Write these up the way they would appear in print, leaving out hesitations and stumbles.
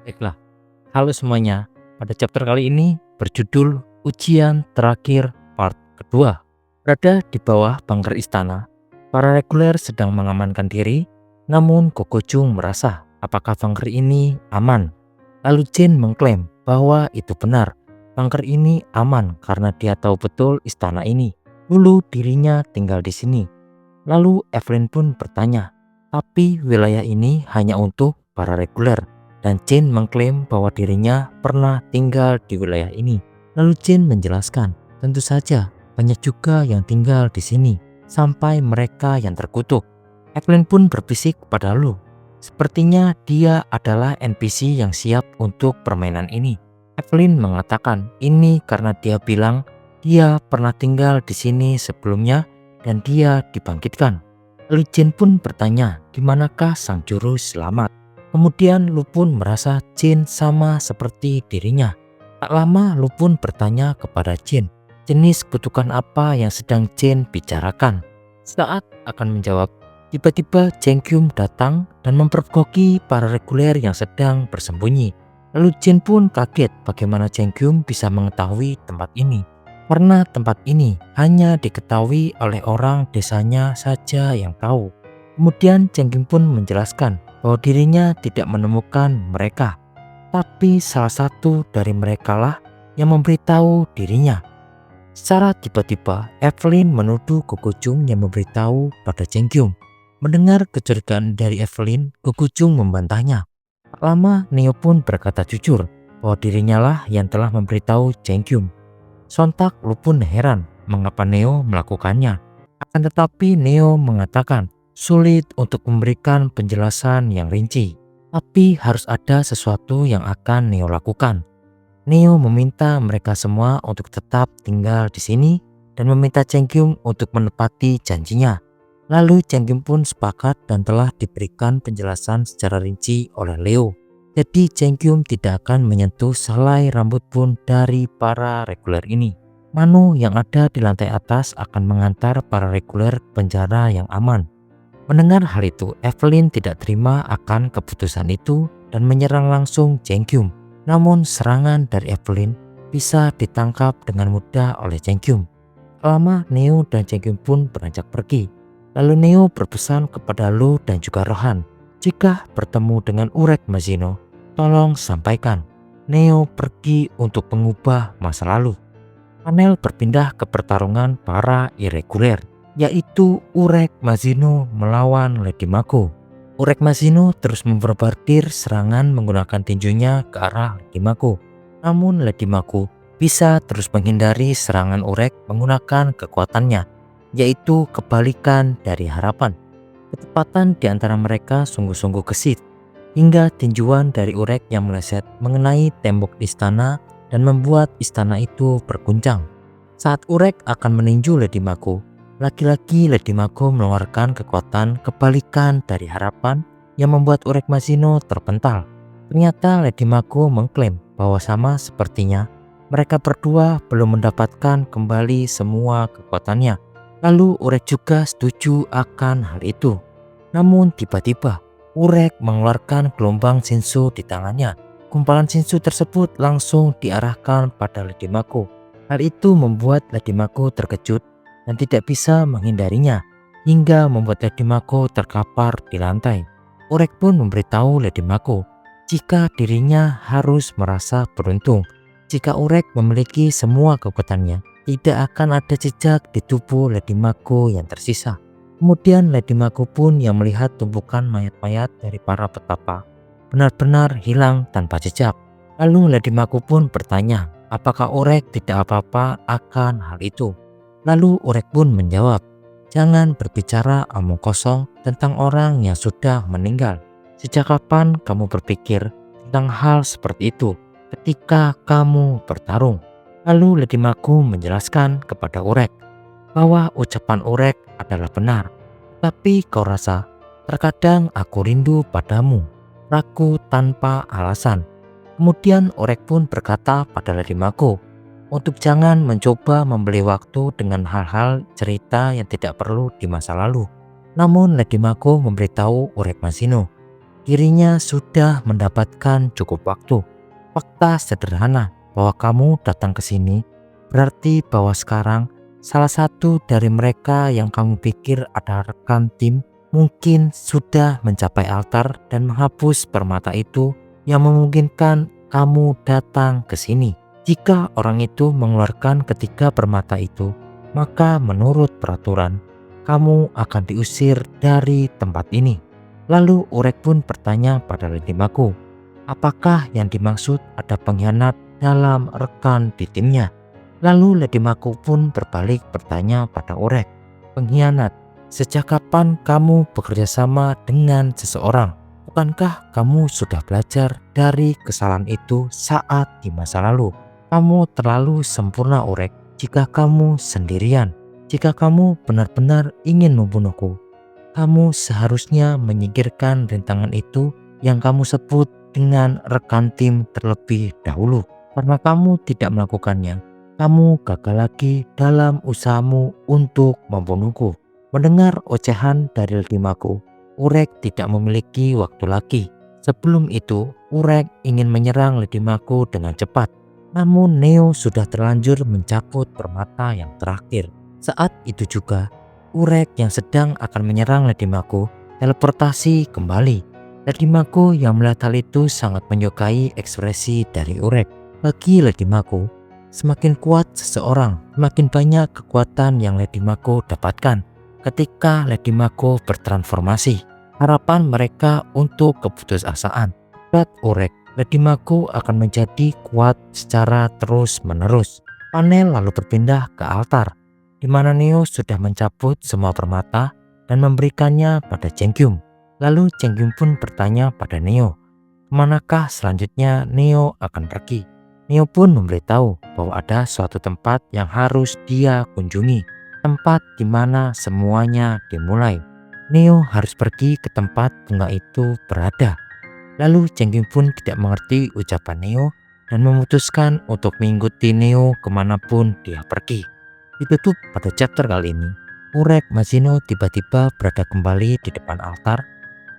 Baiklah, halo semuanya. Pada chapter kali ini berjudul Ujian Terakhir Part kedua. Berada di bawah bunker istana, para reguler sedang mengamankan diri, namun Kokojung merasa apakah bunker ini aman. Lalu Jin mengklaim bahwa itu benar. Bunker ini aman karena dia tahu betul istana ini. Dulu dirinya tinggal di sini. Lalu Evelyn pun bertanya, tapi wilayah ini hanya untuk para reguler. Dan Jin mengklaim bahwa dirinya pernah tinggal di wilayah ini. Lalu Jin menjelaskan, tentu saja banyak juga yang tinggal di sini, sampai mereka yang terkutuk. Evelyn pun berbisik kepada Lu. Sepertinya dia adalah NPC yang siap untuk permainan ini. Evelyn mengatakan ini karena dia bilang dia pernah tinggal di sini sebelumnya dan dia dibangkitkan. Lalu Jin pun bertanya, di manakah sang juru selamat? Kemudian Lu pun merasa Jin sama seperti dirinya. Tak lama Lu pun bertanya kepada Jin, jenis kutukan apa yang sedang Jin bicarakan. Saat akan menjawab, tiba-tiba Jengkyum datang dan mempergoki para reguler yang sedang bersembunyi. Lalu Jin pun kaget bagaimana Jengkyum bisa mengetahui tempat ini. Karena tempat ini hanya diketahui oleh orang desanya saja yang tahu. Kemudian Jengkyum pun menjelaskan bahwa dirinya tidak menemukan mereka, tapi salah satu dari mereka lah yang memberitahu dirinya. Secara tiba-tiba, Evelyn menuduh Kokojung yang memberitahu pada Jengkyum. Mendengar kecurigaan dari Evelyn, Kokojung membantahnya. Tak lama, Neo pun berkata jujur bahwa dirinya lah yang telah memberitahu Jengkyum. Sontak Lu pun heran mengapa Neo melakukannya. Akan tetapi Neo mengatakan sulit untuk memberikan penjelasan yang rinci. Tapi harus ada sesuatu yang akan Neo lakukan. Neo meminta mereka semua untuk tetap tinggal di sini dan meminta Jengkyum untuk menepati janjinya. Lalu Jengkyum pun sepakat dan telah diberikan penjelasan secara rinci oleh Leo. Jadi Jengkyum tidak akan menyentuh selai rambut pun dari para reguler ini. Manu yang ada di lantai atas akan mengantar para reguler ke penjara yang aman. Mendengar hal itu, Evelyn tidak terima akan keputusan itu dan menyerang langsung Jengkyum. Namun serangan dari Evelyn bisa ditangkap dengan mudah oleh Jengkyum. Lama Neo dan Jengkyum pun beranjak pergi. Lalu Neo berpesan kepada Lu dan juga Rohan, jika bertemu dengan Urek Mazino, tolong sampaikan Neo pergi untuk mengubah masa lalu. Panel berpindah ke pertarungan para irreguler, yaitu Urek Mazino melawan Lady Mako. Urek Mazino terus memborbardir serangan menggunakan tinjunya ke arah Lady Mako. Namun Lady Mako bisa terus menghindari serangan Urek menggunakan kekuatannya, yaitu kebalikan dari harapan. Ketepatan di antara mereka sungguh-sungguh gesit, hingga tinjuan dari Urek yang meleset mengenai tembok istana dan membuat istana itu berguncang. Saat Urek akan meninju Lady Mako, lagi-lagi Lady Mako mengeluarkan kekuatan kebalikan dari harapan yang membuat Urek Mazino terpental. Ternyata Lady Mako mengklaim bahwa sama sepertinya mereka berdua belum mendapatkan kembali semua kekuatannya. Lalu Urek juga setuju akan hal itu. Namun tiba-tiba Urek mengeluarkan gelombang Shinsu di tangannya. Gumpalan Shinsu tersebut langsung diarahkan pada Lady Mako. Hal itu membuat Lady Mako terkejut dan tidak bisa menghindarinya, hingga membuat Lady Mako terkapar di lantai. Urek pun memberitahu Lady Mako jika dirinya harus merasa beruntung. Jika Urek memiliki semua kekuatannya, tidak akan ada jejak di tubuh Lady Mako yang tersisa. Kemudian Lady Mako pun yang melihat tumpukan mayat-mayat dari para petapa benar-benar hilang tanpa jejak. Lalu Lady Mako pun bertanya apakah Urek tidak apa-apa akan hal itu. Lalu Urek pun menjawab, jangan berbicara omong kosong tentang orang yang sudah meninggal. Sejak kapan kamu berpikir tentang hal seperti itu ketika kamu bertarung? Lalu Lady Mako menjelaskan kepada Urek bahwa ucapan Urek adalah benar. Tapi kau rasa, terkadang aku rindu padamu, ragu tanpa alasan. Kemudian Urek pun berkata pada Lady Mako untuk jangan mencoba membeli waktu dengan hal-hal cerita yang tidak perlu di masa lalu. Namun Lady Mako memberitahu Urek Mazino dirinya sudah mendapatkan cukup waktu. Fakta sederhana bahwa kamu datang ke sini berarti bahwa sekarang salah satu dari mereka yang kamu pikir adalah rekan tim mungkin sudah mencapai altar dan menghapus permata itu yang memungkinkan kamu datang ke sini. Jika orang itu mengeluarkan ketiga permata itu, maka menurut peraturan, kamu akan diusir dari tempat ini. Lalu Urek pun bertanya pada Lady Mako, apakah yang dimaksud ada pengkhianat dalam rekan di timnya? Lalu Lady Mako pun berbalik bertanya pada Urek, pengkhianat, sejak kapan kamu bekerja sama dengan seseorang? Bukankah kamu sudah belajar dari kesalahan itu saat di masa lalu? Kamu terlalu sempurna, Urek, jika kamu sendirian. Jika kamu benar-benar ingin membunuhku, kamu seharusnya menyingkirkan rintangan itu yang kamu sebut dengan rekan tim terlebih dahulu. Karena kamu tidak melakukannya, kamu gagal lagi dalam usahamu untuk membunuhku. Mendengar ocehan dari Lady Mako, Urek tidak memiliki waktu lagi. Sebelum itu, Urek ingin menyerang Lady Mako dengan cepat. Namun Neo sudah terlanjur mencabut permata yang terakhir. Saat itu juga, Urek yang sedang akan menyerang Lady Mako teleportasi kembali. Lady Mako yang melihat hal itu sangat menyukai ekspresi dari Urek. Bagi Lady Mako, semakin kuat seseorang, semakin banyak kekuatan yang Lady Mako dapatkan. Ketika Lady Mako bertransformasi, harapan mereka untuk keputusasaan. Berat Urek, Lady Mako akan menjadi kuat secara terus-menerus. Panel lalu berpindah ke altar, di mana Neo sudah mencabut semua permata dan memberikannya pada Cengyum. Lalu Cengyum pun bertanya pada Neo, kemanakah selanjutnya Neo akan pergi? Neo pun memberitahu bahwa ada suatu tempat yang harus dia kunjungi, tempat di mana semuanya dimulai. Neo harus pergi ke tempat bunga itu berada. Lalu Cengyum pun tidak mengerti ucapan Neo dan memutuskan untuk mengikuti Neo kemanapun dia pergi. Ditutup pada chapter kali ini, Urek Machino tiba-tiba berada kembali di depan altar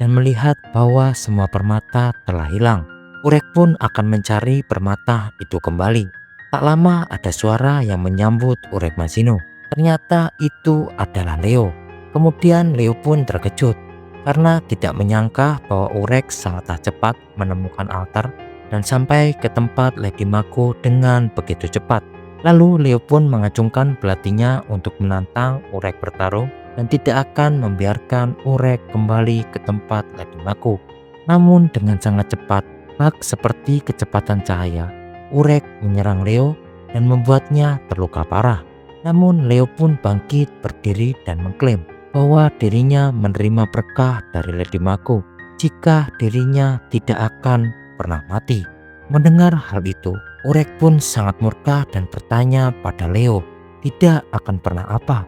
dan melihat bahwa semua permata telah hilang. Urek pun akan mencari permata itu kembali. Tak lama ada suara yang menyambut Urek Machino. Ternyata itu adalah Leo. Kemudian Leo pun terkejut karena tidak menyangka bahwa Urek sangatlah cepat menemukan altar dan sampai ke tempat Lady Mako dengan begitu cepat. Lalu Leo pun mengacungkan belatinya untuk menantang Urek bertarung dan tidak akan membiarkan Urek kembali ke tempat Lady Mako. Namun dengan sangat cepat, bak seperti kecepatan cahaya, Urek menyerang Leo dan membuatnya terluka parah. Namun Leo pun bangkit berdiri dan mengklaim bahwa dirinya menerima berkah dari Lady Mako jika dirinya tidak akan pernah mati. Mendengar hal itu, Urek pun sangat murka dan bertanya pada Leo, tidak akan pernah apa?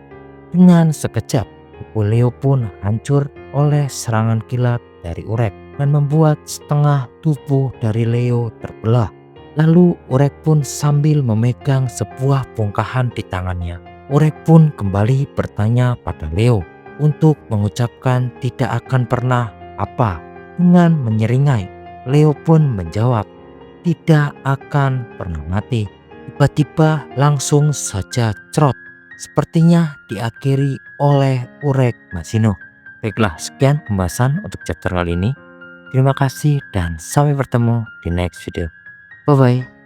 Dengan sekejap, tubuh Leo pun hancur oleh serangan kilat dari Urek dan membuat setengah tubuh dari Leo terbelah. Lalu Urek pun sambil memegang sebuah bongkahan di tangannya, Urek pun kembali bertanya pada Leo untuk mengucapkan tidak akan pernah apa. Dengan menyeringai, Leo pun menjawab, tidak akan pernah mati. Tiba-tiba langsung saja cerot, sepertinya diakhiri oleh Urek Machino. Baiklah, sekian pembahasan untuk chapter kali ini. Terima kasih dan sampai bertemu di next video. Bye-bye.